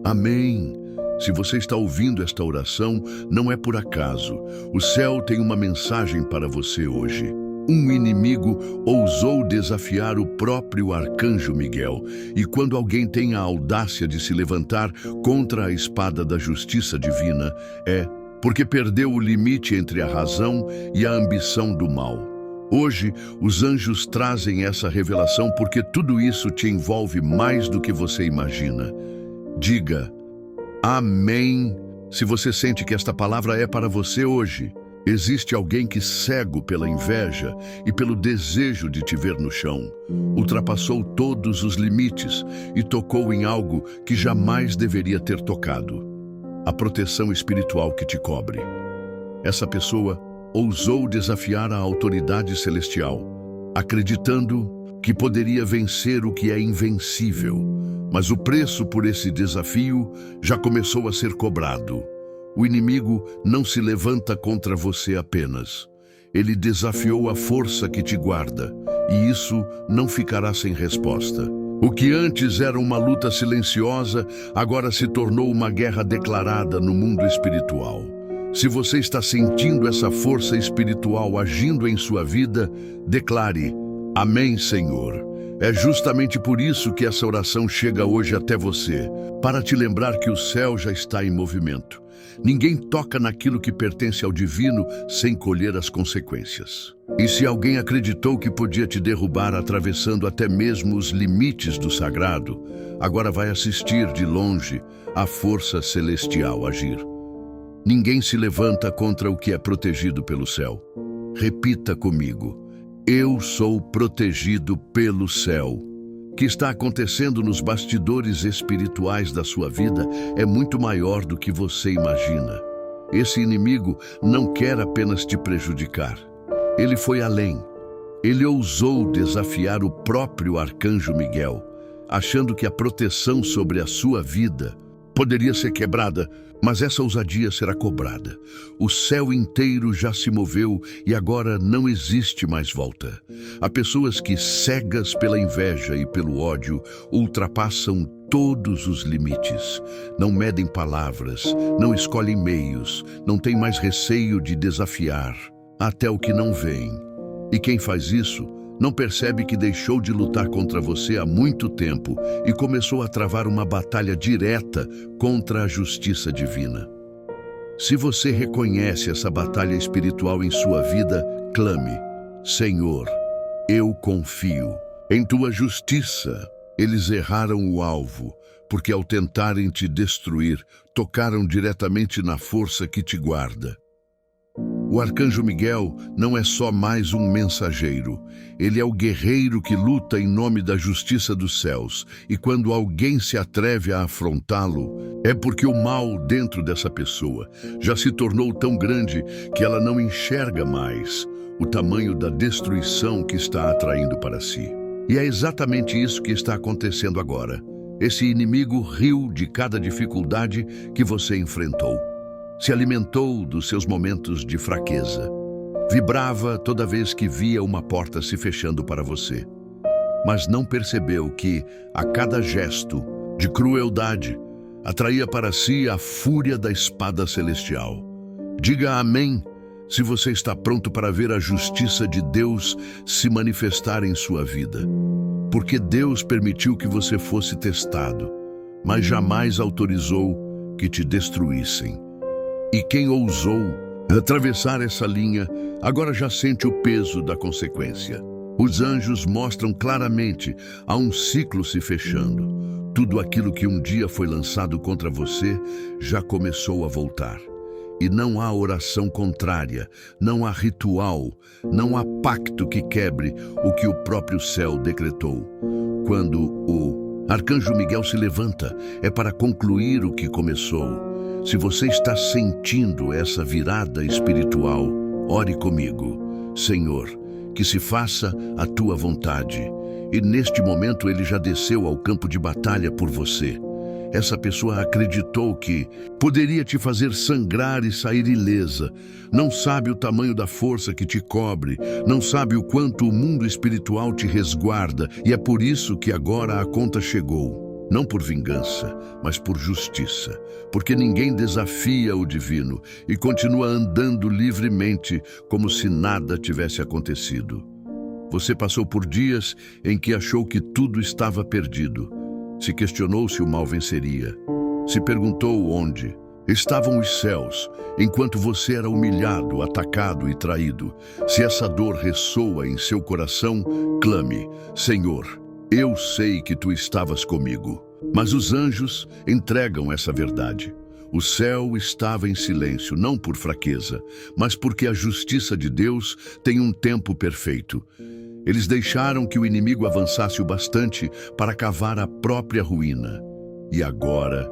Amém. Se você está ouvindo esta oração, não é por acaso. O céu tem uma mensagem para você hoje. Um inimigo ousou desafiar o próprio arcanjo Miguel, e quando alguém tem a audácia de se levantar contra a espada da justiça divina, é porque perdeu o limite entre a razão e a ambição do mal. Hoje, os anjos trazem essa revelação porque tudo isso te envolve mais do que você imagina. Diga amém se você sente que esta palavra é para você hoje. Existe alguém que, cego pela inveja e pelo desejo de te ver no chão, ultrapassou todos os limites e tocou em algo que jamais deveria ter tocado: a proteção espiritual que te cobre. Essa pessoa ousou desafiar a autoridade celestial, acreditando que poderia vencer o que é invencível. Mas o preço por esse desafio já começou a ser cobrado. O inimigo não se levanta contra você apenas. Ele desafiou a força que te guarda, e isso não ficará sem resposta. O que antes era uma luta silenciosa, agora se tornou uma guerra declarada no mundo espiritual. Se você está sentindo essa força espiritual agindo em sua vida, declare: Amém, Senhor. É justamente por isso que essa oração chega hoje até você, para te lembrar que o céu já está em movimento. Ninguém toca naquilo que pertence ao divino sem colher as consequências. E se alguém acreditou que podia te derrubar atravessando até mesmo os limites do sagrado, agora vai assistir de longe a força celestial agir. Ninguém se levanta contra o que é protegido pelo céu. Repita comigo: eu sou protegido pelo céu. O que está acontecendo nos bastidores espirituais da sua vida é muito maior do que você imagina. Esse inimigo não quer apenas te prejudicar. Ele foi além. Ele ousou desafiar o próprio arcanjo Miguel, achando que a proteção sobre a sua vida poderia ser quebrada, mas essa ousadia será cobrada. O céu inteiro já se moveu e agora não existe mais volta. Há pessoas que, cegas pela inveja e pelo ódio, ultrapassam todos os limites. Não medem palavras, não escolhem meios, não têm mais receio de desafiar até o que não vem. E quem faz isso não percebe que deixou de lutar contra você há muito tempo e começou a travar uma batalha direta contra a justiça divina. Se você reconhece essa batalha espiritual em sua vida, clame: Senhor, eu confio. Em tua justiça, eles erraram o alvo, porque ao tentarem te destruir, tocaram diretamente na força que te guarda. O arcanjo Miguel não é só mais um mensageiro. Ele é o guerreiro que luta em nome da justiça dos céus. E quando alguém se atreve a afrontá-lo, é porque o mal dentro dessa pessoa já se tornou tão grande que ela não enxerga mais o tamanho da destruição que está atraindo para si. E é exatamente isso que está acontecendo agora. Esse inimigo riu de cada dificuldade que você enfrentou. Se alimentou dos seus momentos de fraqueza. Vibrava toda vez que via uma porta se fechando para você. Mas não percebeu que, a cada gesto de crueldade, atraía para si a fúria da espada celestial. Diga amém se você está pronto para ver a justiça de Deus se manifestar em sua vida. Porque Deus permitiu que você fosse testado, mas jamais autorizou que te destruíssem. E quem ousou atravessar essa linha, agora já sente o peso da consequência. Os anjos mostram claramente a um ciclo se fechando. Tudo aquilo que um dia foi lançado contra você já começou a voltar. E não há oração contrária, não há ritual, não há pacto que quebre o que o próprio céu decretou. Quando o arcanjo Miguel se levanta, é para concluir o que começou. Se você está sentindo essa virada espiritual, ore comigo. Senhor, que se faça a tua vontade. E neste momento ele já desceu ao campo de batalha por você. Essa pessoa acreditou que poderia te fazer sangrar e sair ilesa. Não sabe o tamanho da força que te cobre, não sabe o quanto o mundo espiritual te resguarda, e é por isso que agora a conta chegou. não por vingança, mas por justiça, porque ninguém desafia o divino e continua andando livremente como se nada tivesse acontecido. Você passou por dias em que achou que tudo estava perdido. Se questionou se o mal venceria. Se perguntou onde estavam os céus, enquanto você era humilhado, atacado e traído. Se essa dor ressoa em seu coração, clame: Senhor, eu sei que tu estavas comigo. Mas os anjos entregam essa verdade. O céu estava em silêncio, não por fraqueza, mas porque a justiça de Deus tem um tempo perfeito. Eles deixaram que o inimigo avançasse o bastante para cavar a própria ruína. E agora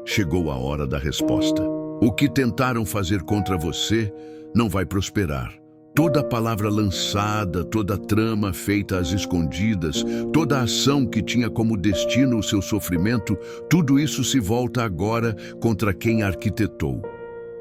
chegou a hora da resposta. O que tentaram fazer contra você não vai prosperar. Toda palavra lançada, toda trama feita às escondidas, toda ação que tinha como destino o seu sofrimento, tudo isso se volta agora contra quem arquitetou.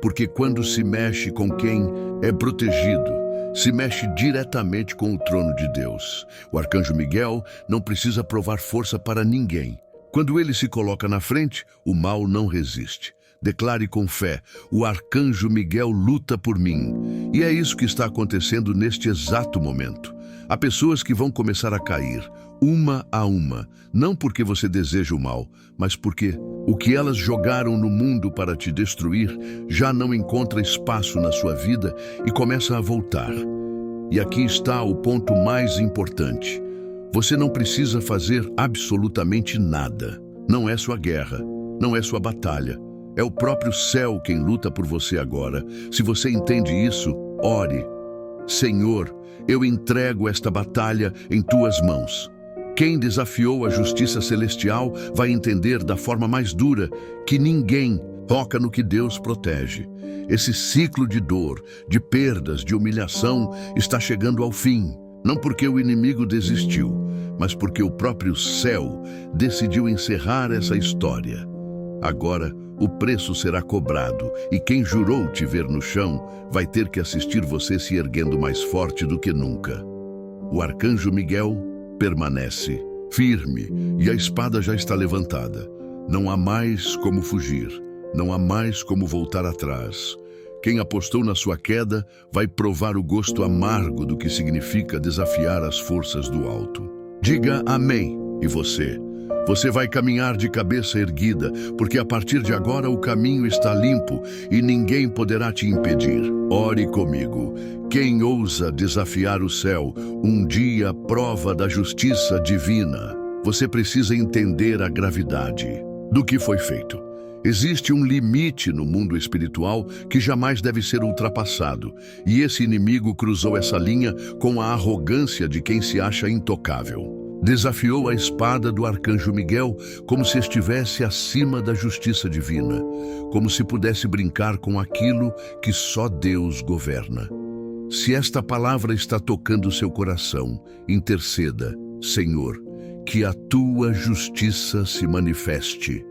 Porque quando se mexe com quem é protegido, se mexe diretamente com o trono de Deus. O arcanjo Miguel não precisa provar força para ninguém. Quando ele se coloca na frente, o mal não resiste. Declare com fé: o arcanjo Miguel luta por mim. E é isso que está acontecendo neste exato momento. Há pessoas que vão começar a cair, uma a uma, não porque você deseja o mal, mas porque o que elas jogaram no mundo para te destruir já não encontra espaço na sua vida e começa a voltar. E aqui está o ponto mais importante. Você não precisa fazer absolutamente nada. Não é sua guerra, não é sua batalha. É o próprio céu quem luta por você agora. Se você entende isso, ore. Senhor, eu entrego esta batalha em tuas mãos. Quem desafiou a justiça celestial vai entender da forma mais dura que ninguém toca no que Deus protege. Esse ciclo de dor, de perdas, de humilhação está chegando ao fim. Não porque o inimigo desistiu, mas porque o próprio céu decidiu encerrar essa história. Agora, o preço será cobrado e quem jurou te ver no chão vai ter que assistir você se erguendo mais forte do que nunca. O arcanjo Miguel permanece firme e a espada já está levantada. Não há mais como fugir, não há mais como voltar atrás. Quem apostou na sua queda vai provar o gosto amargo do que significa desafiar as forças do alto. Diga amém, e você? Você vai caminhar de cabeça erguida, porque a partir de agora o caminho está limpo e ninguém poderá te impedir. Ore comigo. Quem ousa desafiar o céu, um dia prova da justiça divina. Você precisa entender a gravidade do que foi feito. Existe um limite no mundo espiritual que jamais deve ser ultrapassado, e esse inimigo cruzou essa linha com a arrogância de quem se acha intocável. Desafiou a espada do arcanjo Miguel como se estivesse acima da justiça divina, como se pudesse brincar com aquilo que só Deus governa. Se esta palavra está tocando seu coração, interceda: Senhor, que a tua justiça se manifeste.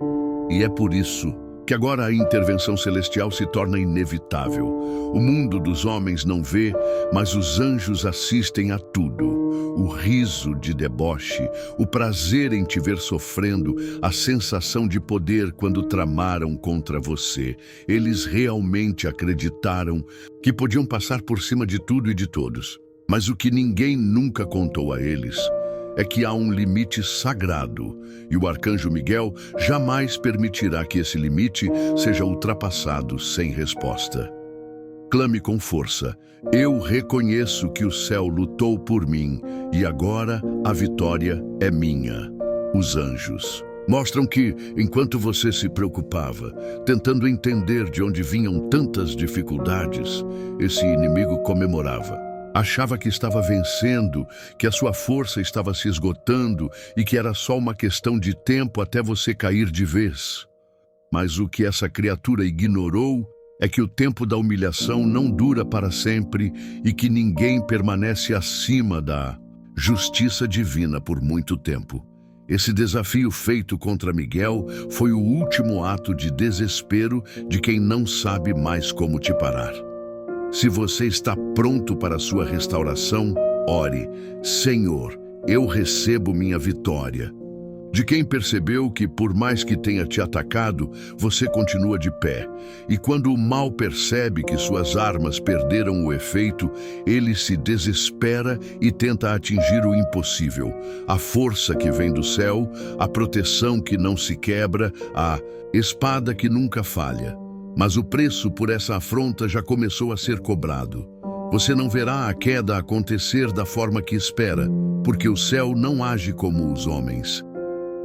E é por isso que agora a intervenção celestial se torna inevitável. O mundo dos homens não vê, mas os anjos assistem a tudo. O riso de deboche, o prazer em te ver sofrendo, a sensação de poder quando tramaram contra você. Eles realmente acreditaram que podiam passar por cima de tudo e de todos. Mas o que ninguém nunca contou a eles é que há um limite sagrado, e o arcanjo Miguel jamais permitirá que esse limite seja ultrapassado sem resposta. Clame com força: eu reconheço que o céu lutou por mim, e agora a vitória é minha. Os anjos mostram que, enquanto você se preocupava, tentando entender de onde vinham tantas dificuldades, esse inimigo comemorava. Achava que estava vencendo, que a sua força estava se esgotando e que era só uma questão de tempo até você cair de vez. Mas o que essa criatura ignorou é que o tempo da humilhação não dura para sempre e que ninguém permanece acima da justiça divina por muito tempo. Esse desafio feito contra Miguel foi o último ato de desespero de quem não sabe mais como te parar. Se você está pronto para a sua restauração, ore: Senhor, eu recebo minha vitória. De quem percebeu que, por mais que tenha te atacado, você continua de pé. E quando o mal percebe que suas armas perderam o efeito, ele se desespera e tenta atingir o impossível. A força que vem do céu, a proteção que não se quebra, a espada que nunca falha. Mas o preço por essa afronta já começou a ser cobrado. Você não verá a queda acontecer da forma que espera, porque o céu não age como os homens.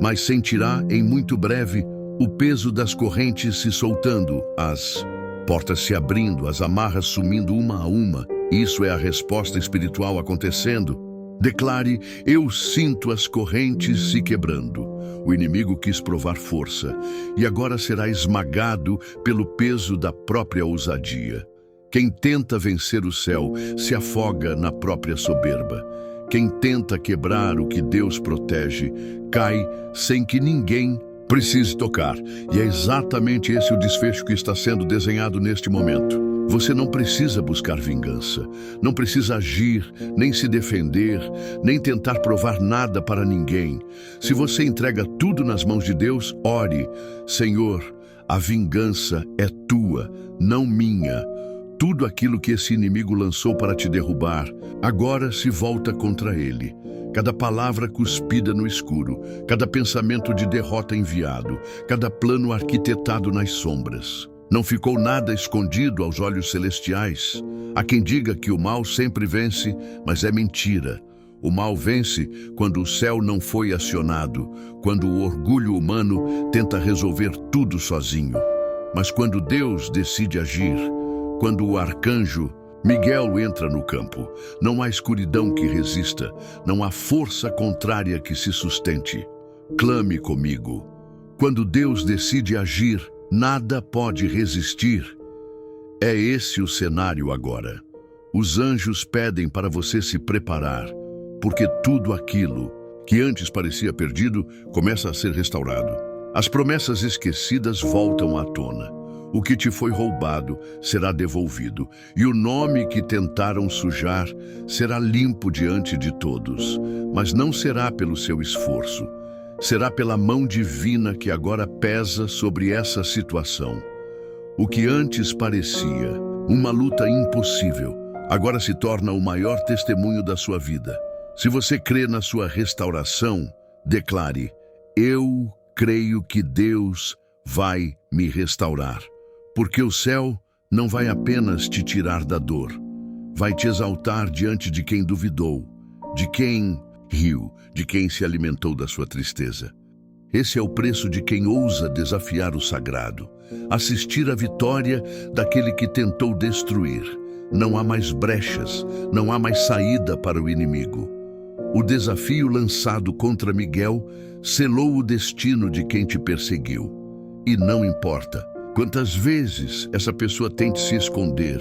Mas sentirá, em muito breve, o peso das correntes se soltando, as portas se abrindo, as amarras sumindo uma a uma. Isso é a resposta espiritual acontecendo. Declare: eu sinto as correntes se quebrando. O inimigo quis provar força, e agora será esmagado pelo peso da própria ousadia. Quem tenta vencer o céu se afoga na própria soberba. Quem tenta quebrar o que Deus protege, cai sem que ninguém precise tocar. E é exatamente esse o desfecho que está sendo desenhado neste momento. Você não precisa buscar vingança, não precisa agir, nem se defender, nem tentar provar nada para ninguém. Se você entrega tudo nas mãos de Deus, ore: Senhor, a vingança é tua, não minha. Tudo aquilo que esse inimigo lançou para te derrubar, agora se volta contra ele. Cada palavra cuspida no escuro, cada pensamento de derrota enviado, cada plano arquitetado nas sombras. Não ficou nada escondido aos olhos celestiais. Há quem diga que o mal sempre vence, mas é mentira. O mal vence quando o céu não foi acionado, quando o orgulho humano tenta resolver tudo sozinho. Mas quando Deus decide agir, quando o arcanjo Miguel entra no campo, não há escuridão que resista, não há força contrária que se sustente. Clame comigo. Quando Deus decide agir, nada pode resistir. É esse o cenário agora. Os anjos pedem para você se preparar, porque tudo aquilo que antes parecia perdido começa a ser restaurado. As promessas esquecidas voltam à tona. O que te foi roubado será devolvido, e o nome que tentaram sujar será limpo diante de todos. Mas não será pelo seu esforço, será pela mão divina que agora pesa sobre essa situação. O que antes parecia uma luta impossível, agora se torna o maior testemunho da sua vida. Se você crê na sua restauração, declare: eu creio que Deus vai me restaurar. Porque o céu não vai apenas te tirar da dor, vai te exaltar diante de quem duvidou, de quem riu, de quem se alimentou da sua tristeza. Esse é o preço de quem ousa desafiar o sagrado, assistir à vitória daquele que tentou destruir. Não há mais brechas, não há mais saída para o inimigo. O desafio lançado contra Miguel selou o destino de quem te perseguiu. E não importa quantas vezes essa pessoa tente se esconder,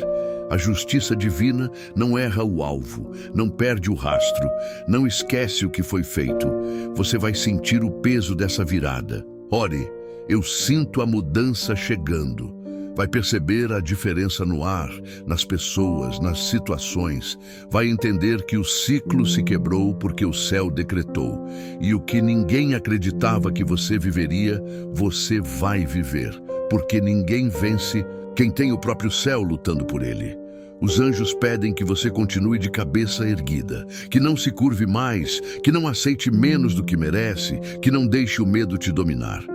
a justiça divina não erra o alvo, não perde o rastro, não esquece o que foi feito. Você vai sentir o peso dessa virada. Ore: eu sinto a mudança chegando. Vai perceber a diferença no ar, nas pessoas, nas situações. Vai entender que o ciclo se quebrou porque o céu decretou. E o que ninguém acreditava que você viveria, você vai viver. Porque ninguém vence quem tem o próprio céu lutando por ele. Os anjos pedem que você continue de cabeça erguida, que não se curve mais, que não aceite menos do que merece, que não deixe o medo te dominar.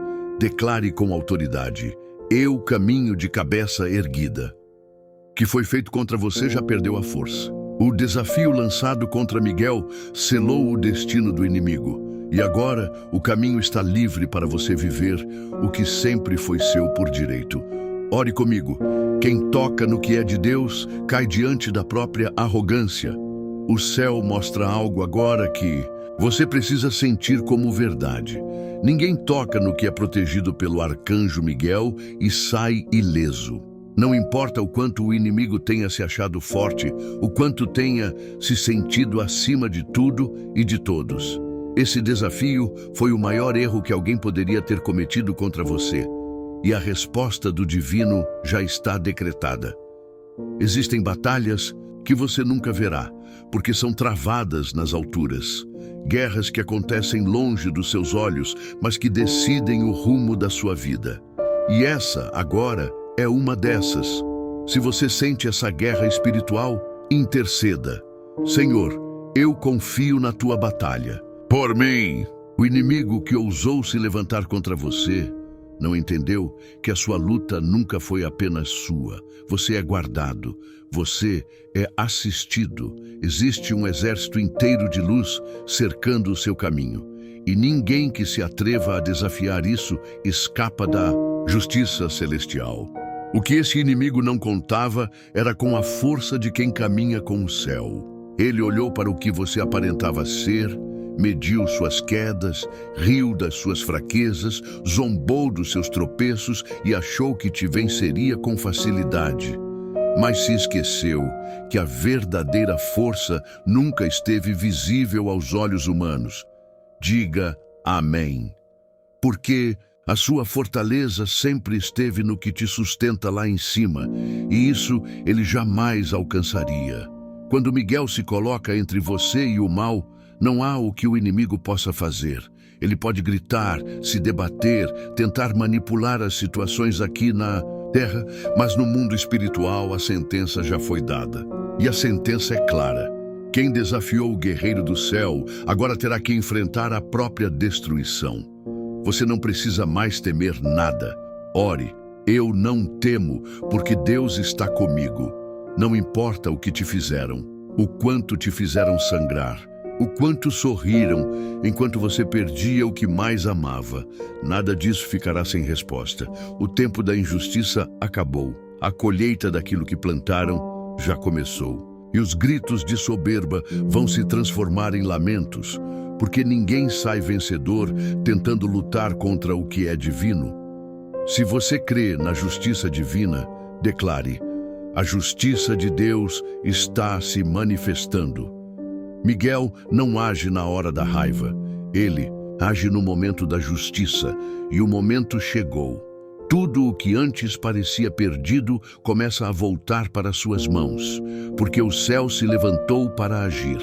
Declare com autoridade: eu caminho de cabeça erguida. O que foi feito contra você já perdeu a força. O desafio lançado contra Miguel selou o destino do inimigo. E agora o caminho está livre para você viver o que sempre foi seu por direito. Ore comigo. Quem toca no que é de Deus cai diante da própria arrogância. O céu mostra algo agora que você precisa sentir como verdade. Ninguém toca no que é protegido pelo arcanjo Miguel e sai ileso. Não importa o quanto o inimigo tenha se achado forte, o quanto tenha se sentido acima de tudo e de todos. Esse desafio foi o maior erro que alguém poderia ter cometido contra você. E a resposta do divino já está decretada. Existem batalhas que você nunca verá, porque são travadas nas alturas. guerras que acontecem longe dos seus olhos, mas que decidem o rumo da sua vida. E essa, agora, é uma dessas. Se você sente essa guerra espiritual, interceda. Senhor, eu confio na tua batalha. Por mim! O inimigo que ousou se levantar contra você não entendeu que a sua luta nunca foi apenas sua. Você é guardado, você é assistido. Existe um exército inteiro de luz cercando o seu caminho. E ninguém que se atreva a desafiar isso escapa da justiça celestial. O que esse inimigo não contava era com a força de quem caminha com o céu. Ele olhou para o que você aparentava ser, mediu suas quedas, riu das suas fraquezas, zombou dos seus tropeços e achou que te venceria com facilidade. Mas se esqueceu que a verdadeira força nunca esteve visível aos olhos humanos. Diga amém. Porque a sua fortaleza sempre esteve no que te sustenta lá em cima, e isso ele jamais alcançaria. Quando Miguel se coloca entre você e o mal, não há o que o inimigo possa fazer. Ele pode gritar, se debater, tentar manipular as situações aqui na terra, mas no mundo espiritual a sentença já foi dada. E a sentença é clara. Quem desafiou o guerreiro do céu agora terá que enfrentar a própria destruição. Você não precisa mais temer nada. Ore, eu não temo, porque Deus está comigo. Não importa o que te fizeram, o quanto te fizeram sangrar, o quanto sorriram enquanto você perdia o que mais amava. Nada disso ficará sem resposta. O tempo da injustiça acabou. A colheita daquilo que plantaram já começou. E os gritos de soberba vão se transformar em lamentos, porque ninguém sai vencedor tentando lutar contra o que é divino. Se você crê na justiça divina, declare: a justiça de Deus está se manifestando. Miguel não age na hora da raiva, ele age no momento da justiça, e o momento chegou. Tudo o que antes parecia perdido começa a voltar para suas mãos, porque o céu se levantou para agir.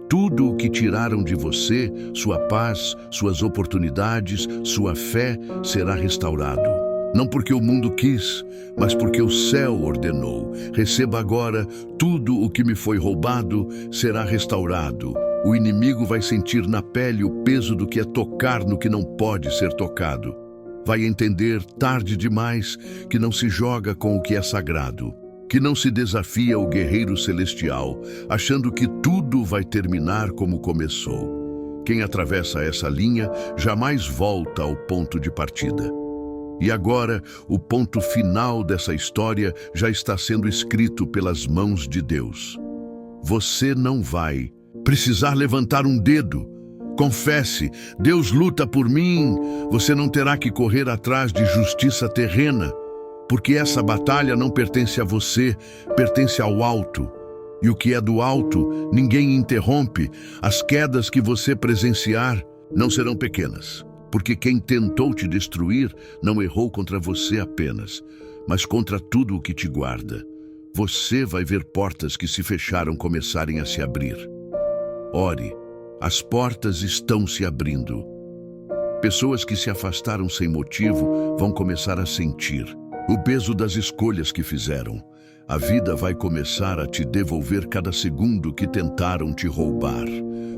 Tudo o que tiraram de você, sua paz, suas oportunidades, sua fé, será restaurado. Não porque o mundo quis, mas porque o céu ordenou. Receba agora tudo o que me foi roubado, será restaurado. O inimigo vai sentir na pele o peso do que é tocar no que não pode ser tocado. Vai entender, tarde demais, que não se joga com o que é sagrado, que não se desafia o guerreiro celestial, achando que tudo vai terminar como começou. Quem atravessa essa linha jamais volta ao ponto de partida. E agora, o ponto final dessa história já está sendo escrito pelas mãos de Deus. Você não vai precisar levantar um dedo. Confesse, Deus luta por mim. Você não terá que correr atrás de justiça terrena, porque essa batalha não pertence a você, pertence ao alto. E o que é do alto, ninguém interrompe. As quedas que você presenciar não serão pequenas. Porque quem tentou te destruir não errou contra você apenas, mas contra tudo o que te guarda. Você vai ver portas que se fecharam começarem a se abrir. Ore, as portas estão se abrindo. Pessoas que se afastaram sem motivo vão começar a sentir o peso das escolhas que fizeram. A vida vai começar a te devolver cada segundo que tentaram te roubar,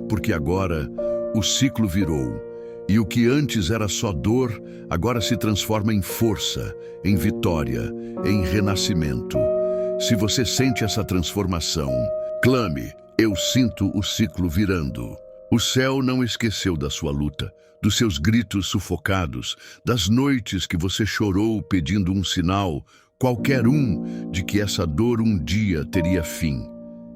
porque agora o ciclo virou. E o que antes era só dor, agora se transforma em força, em vitória, em renascimento. Se você sente essa transformação, clame: eu sinto o ciclo virando. O céu não esqueceu da sua luta, dos seus gritos sufocados, das noites que você chorou pedindo um sinal, qualquer um, de que essa dor um dia teria fim.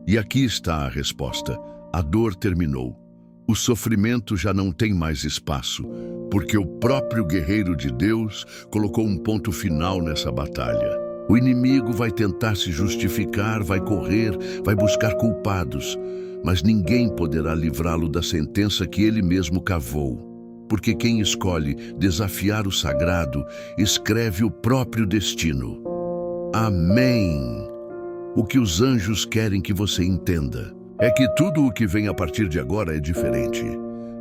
E aqui está a resposta: a dor terminou. O sofrimento já não tem mais espaço, porque o próprio guerreiro de Deus colocou um ponto final nessa batalha. O inimigo vai tentar se justificar, vai correr, vai buscar culpados, mas ninguém poderá livrá-lo da sentença que ele mesmo cavou. Porque quem escolhe desafiar o sagrado, escreve o próprio destino. Amém! O que os anjos querem que você entenda: é que tudo o que vem a partir de agora é diferente.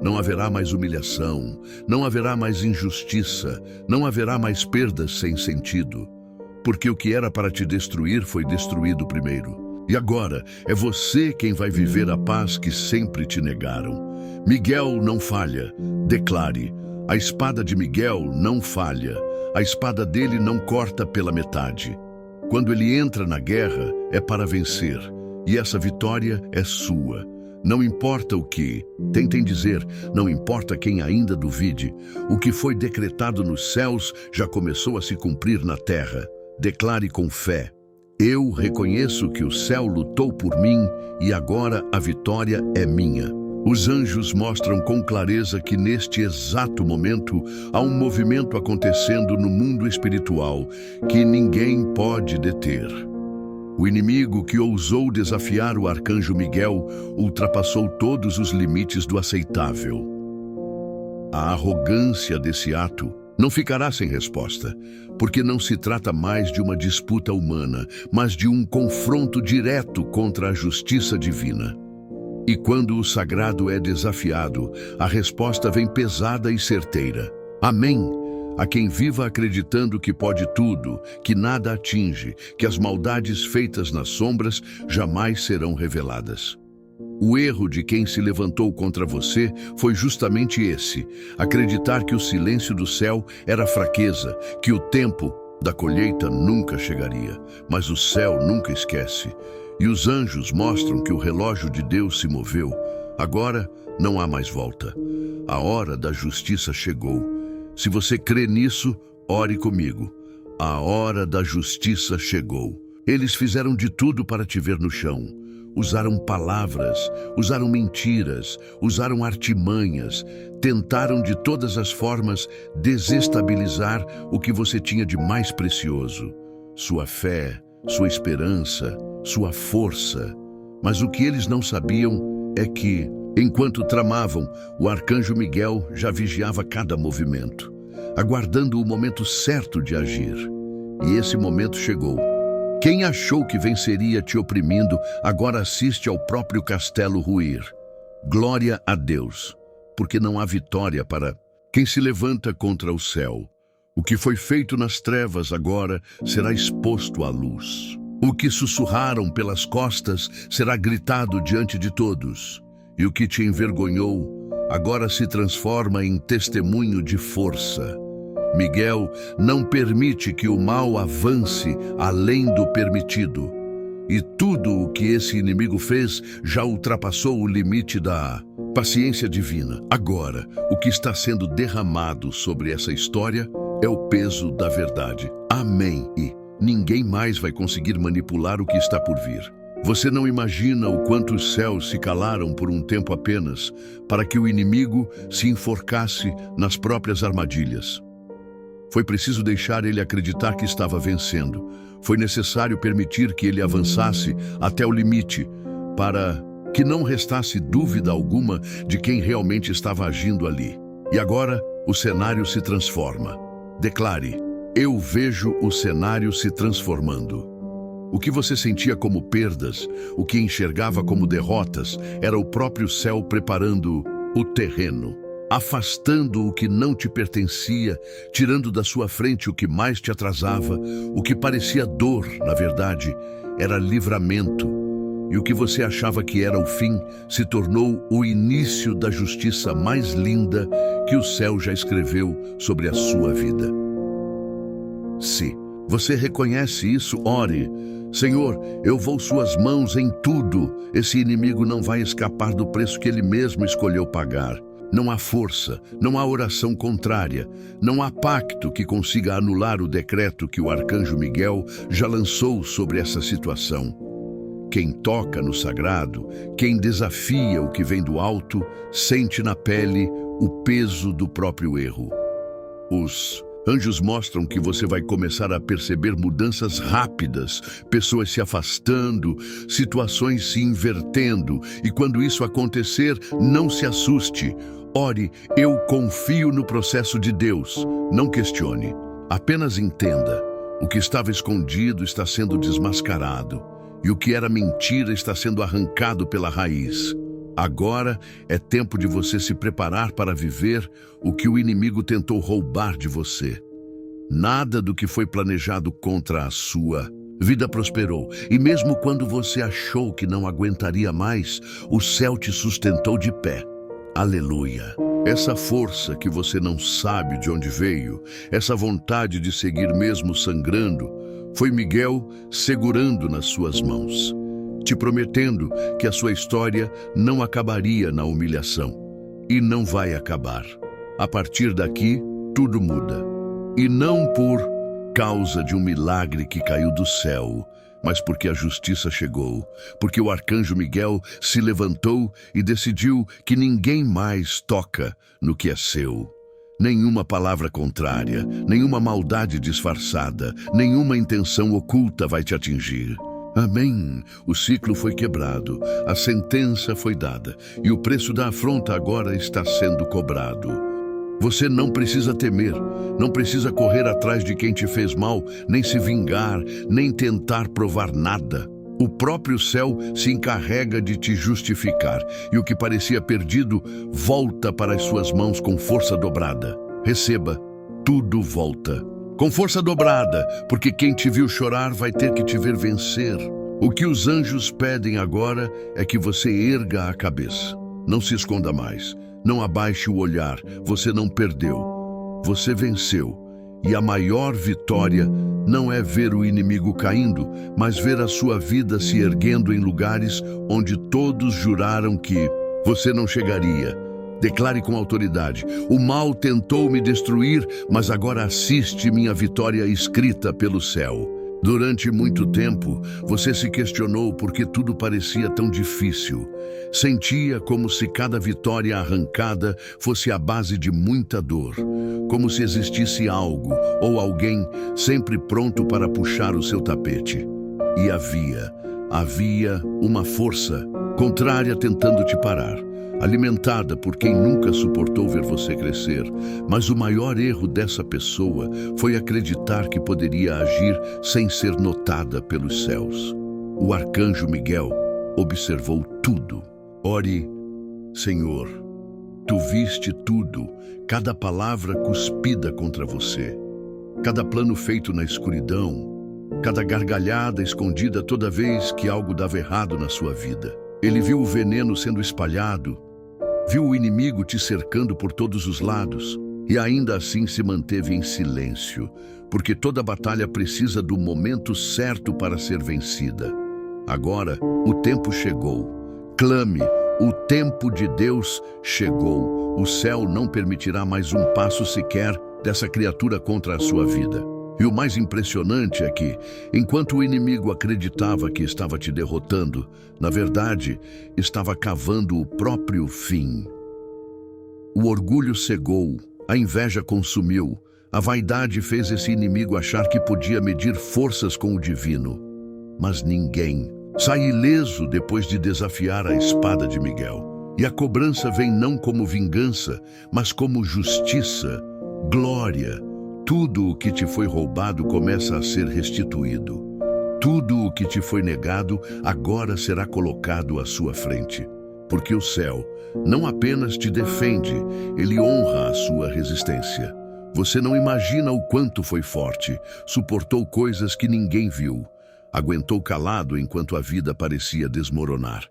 Não haverá mais humilhação, não haverá mais injustiça, não haverá mais perdas sem sentido. Porque o que era para te destruir foi destruído primeiro. E agora é você quem vai viver a paz que sempre te negaram. Miguel não falha. Declare: a espada de Miguel não falha. A espada dele não corta pela metade. Quando ele entra na guerra, é para vencer. E essa vitória é sua. Não importa o que, tentem dizer, não importa quem ainda duvide, o que foi decretado nos céus já começou a se cumprir na terra. Declare com fé: eu reconheço que o céu lutou por mim e agora a vitória é minha. Os anjos mostram com clareza que neste exato momento há um movimento acontecendo no mundo espiritual que ninguém pode deter. O inimigo que ousou desafiar o arcanjo Miguel ultrapassou todos os limites do aceitável. A arrogância desse ato não ficará sem resposta, porque não se trata mais de uma disputa humana, mas de um confronto direto contra a justiça divina. E quando o sagrado é desafiado, a resposta vem pesada e certeira. Amém. A quem viva acreditando que pode tudo, que nada atinge, que as maldades feitas nas sombras jamais serão reveladas. O erro de quem se levantou contra você foi justamente esse: acreditar que o silêncio do céu era fraqueza, que o tempo da colheita nunca chegaria. Mas o céu nunca esquece. E os anjos mostram que o relógio de Deus se moveu. Agora não há mais volta. A hora da justiça chegou. Se você crê nisso, ore comigo. A hora da justiça chegou. Eles fizeram de tudo para te ver no chão. Usaram palavras, usaram mentiras, usaram artimanhas, tentaram de todas as formas desestabilizar o que você tinha de mais precioso: sua fé, sua esperança, sua força. Mas o que eles não sabiam é que, enquanto tramavam, o arcanjo Miguel já vigiava cada movimento, aguardando o momento certo de agir. E esse momento chegou. Quem achou que venceria te oprimindo, agora assiste ao próprio castelo ruir. Glória a Deus, porque não há vitória para quem se levanta contra o céu. O que foi feito nas trevas agora será exposto à luz. O que sussurraram pelas costas será gritado diante de todos. E o que te envergonhou agora se transforma em testemunho de força. Miguel não permite que o mal avance além do permitido. E tudo o que esse inimigo fez já ultrapassou o limite da paciência divina. Agora, o que está sendo derramado sobre essa história é o peso da verdade. Amém. E ninguém mais vai conseguir manipular o que está por vir. Você não imagina o quanto os céus se calaram por um tempo apenas para que o inimigo se enforcasse nas próprias armadilhas. Foi preciso deixar ele acreditar que estava vencendo. Foi necessário permitir que ele avançasse até o limite para que não restasse dúvida alguma de quem realmente estava agindo ali. E agora o cenário se transforma. Declare: eu vejo o cenário se transformando. O que você sentia como perdas, o que enxergava como derrotas, era o próprio céu preparando o terreno, afastando o que não te pertencia, tirando da sua frente o que mais te atrasava. O que parecia dor, na verdade, era livramento. E o que você achava que era o fim se tornou o início da justiça mais linda que o céu já escreveu sobre a sua vida. Se você reconhece isso, ore: Senhor, eu vou suas mãos em tudo. Esse inimigo não vai escapar do preço que ele mesmo escolheu pagar. Não há força, não há oração contrária, não há pacto que consiga anular o decreto que o arcanjo Miguel já lançou sobre essa situação. Quem toca no sagrado, quem desafia o que vem do alto, sente na pele o peso do próprio erro. Os anjos mostram que você vai começar a perceber mudanças rápidas, pessoas se afastando, situações se invertendo. E quando isso acontecer, não se assuste. Ore: eu confio no processo de Deus. Não questione. Apenas entenda: o que estava escondido está sendo desmascarado. e o que era mentira está sendo arrancado pela raiz. Agora é tempo de você se preparar para viver o que o inimigo tentou roubar de você. Nada do que foi planejado contra a sua vida prosperou, e mesmo quando você achou que não aguentaria mais, o céu te sustentou de pé. Aleluia! Essa força que você não sabe de onde veio, essa vontade de seguir mesmo sangrando, foi Miguel segurando nas suas mãos, te prometendo que a sua história não acabaria na humilhação. E não vai acabar. A partir daqui, tudo muda. E não por causa de um milagre que caiu do céu, mas porque a justiça chegou, porque o arcanjo Miguel se levantou e decidiu que ninguém mais toca no que é seu. Nenhuma palavra contrária, nenhuma maldade disfarçada, nenhuma intenção oculta vai te atingir. Amém. O ciclo foi quebrado, a sentença foi dada, e o preço da afronta agora está sendo cobrado. Você não precisa temer, não precisa correr atrás de quem te fez mal, nem se vingar, nem tentar provar nada. O próprio céu se encarrega de te justificar, e o que parecia perdido volta para as suas mãos com força dobrada. Receba, tudo volta. Com força dobrada, porque quem te viu chorar vai ter que te ver vencer. O que os anjos pedem agora é que você erga a cabeça. Não se esconda mais. Não abaixe o olhar, você não perdeu, você venceu. E a maior vitória não é ver o inimigo caindo, mas ver a sua vida se erguendo em lugares onde todos juraram que você não chegaria. Declare com autoridade: o mal tentou me destruir, mas agora assiste minha vitória escrita pelo céu. Durante muito tempo, você se questionou por que tudo parecia tão difícil. Sentia como se cada vitória arrancada fosse a base de muita dor, como se existisse algo ou alguém sempre pronto para puxar o seu tapete. E havia uma força contrária tentando te parar, alimentada por quem nunca suportou ver você crescer. Mas o maior erro dessa pessoa foi acreditar que poderia agir sem ser notada pelos céus. O arcanjo Miguel observou tudo. Ore: Senhor, tu viste tudo, cada palavra cuspida contra você, cada plano feito na escuridão, cada gargalhada escondida toda vez que algo dava errado na sua vida. Ele viu o veneno sendo espalhado, viu o inimigo te cercando por todos os lados e ainda assim se manteve em silêncio, porque toda batalha precisa do momento certo para ser vencida. Agora, o tempo chegou. Clame, o tempo de Deus chegou. O céu não permitirá mais um passo sequer dessa criatura contra a sua vida. E o mais impressionante é que, enquanto o inimigo acreditava que estava te derrotando, na verdade, estava cavando o próprio fim. O orgulho cegou, a inveja consumiu, a vaidade fez esse inimigo achar que podia medir forças com o divino. Mas ninguém sai ileso depois de desafiar a espada de Miguel. E a cobrança vem não como vingança, mas como justiça, glória. Tudo o que te foi roubado começa a ser restituído. Tudo o que te foi negado agora será colocado à sua frente. Porque o céu não apenas te defende, ele honra a sua resistência. Você não imagina o quanto foi forte, suportou coisas que ninguém viu, aguentou calado enquanto a vida parecia desmoronar.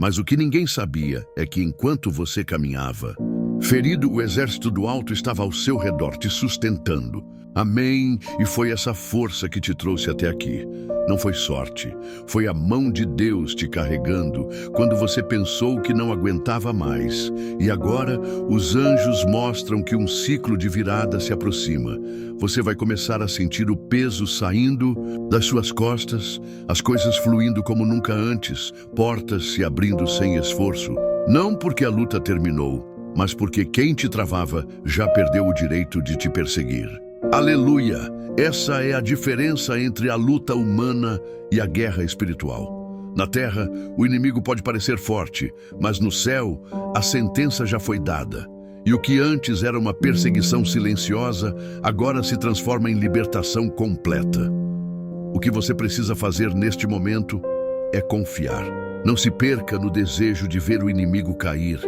Mas o que ninguém sabia é que enquanto você caminhava, ferido, o exército do alto estava ao seu redor, te sustentando. Amém. E foi essa força que te trouxe até aqui. Não foi sorte, foi a mão de Deus te carregando quando você pensou que não aguentava mais. E agora os anjos mostram que um ciclo de virada se aproxima. Você vai começar a sentir o peso saindo das suas costas, as coisas fluindo como nunca antes, portas se abrindo sem esforço. Não porque a luta terminou, mas porque quem te travava já perdeu o direito de te perseguir. Aleluia! Essa é a diferença entre a luta humana e a guerra espiritual. Na terra, o inimigo pode parecer forte, mas no céu, a sentença já foi dada. E o que antes era uma perseguição silenciosa, agora se transforma em libertação completa. O que você precisa fazer neste momento é confiar. Não se perca no desejo de ver o inimigo cair.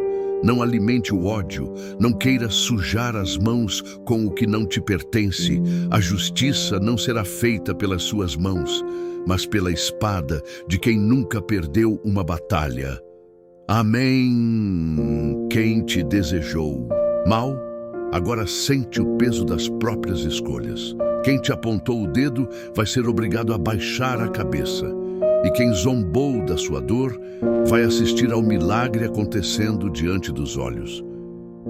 Não alimente o ódio, não queira sujar as mãos com o que não te pertence. A justiça não será feita pelas suas mãos, mas pela espada de quem nunca perdeu uma batalha. Amém. Quem te desejou mal, agora sente o peso das próprias escolhas. Quem te apontou o dedo vai ser obrigado a baixar a cabeça. E quem zombou da sua dor vai assistir ao milagre acontecendo diante dos olhos.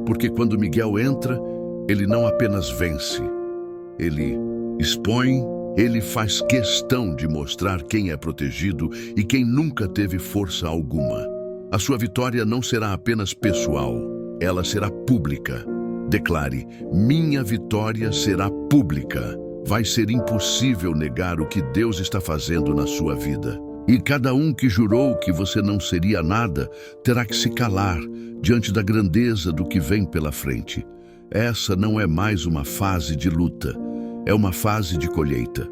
Porque quando Miguel entra, ele não apenas vence, ele expõe, ele faz questão de mostrar quem é protegido e quem nunca teve força alguma. A sua vitória não será apenas pessoal, ela será pública. Declare: minha vitória será pública. Vai ser impossível negar o que Deus está fazendo na sua vida. E cada um que jurou que você não seria nada, terá que se calar diante da grandeza do que vem pela frente. Essa não é mais uma fase de luta, é uma fase de colheita.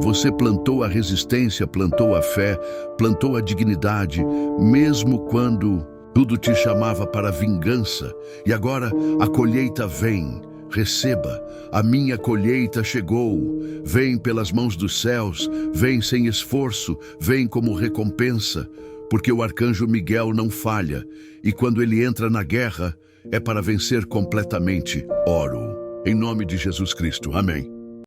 Você plantou a resistência, plantou a fé, plantou a dignidade, mesmo quando tudo te chamava para vingança. E agora a colheita vem. Receba, a minha colheita chegou. Vem pelas mãos dos céus, vem sem esforço, vem como recompensa, porque o arcanjo Miguel não falha, e quando ele entra na guerra, é para vencer completamente. Oro, em nome de Jesus Cristo. Amém.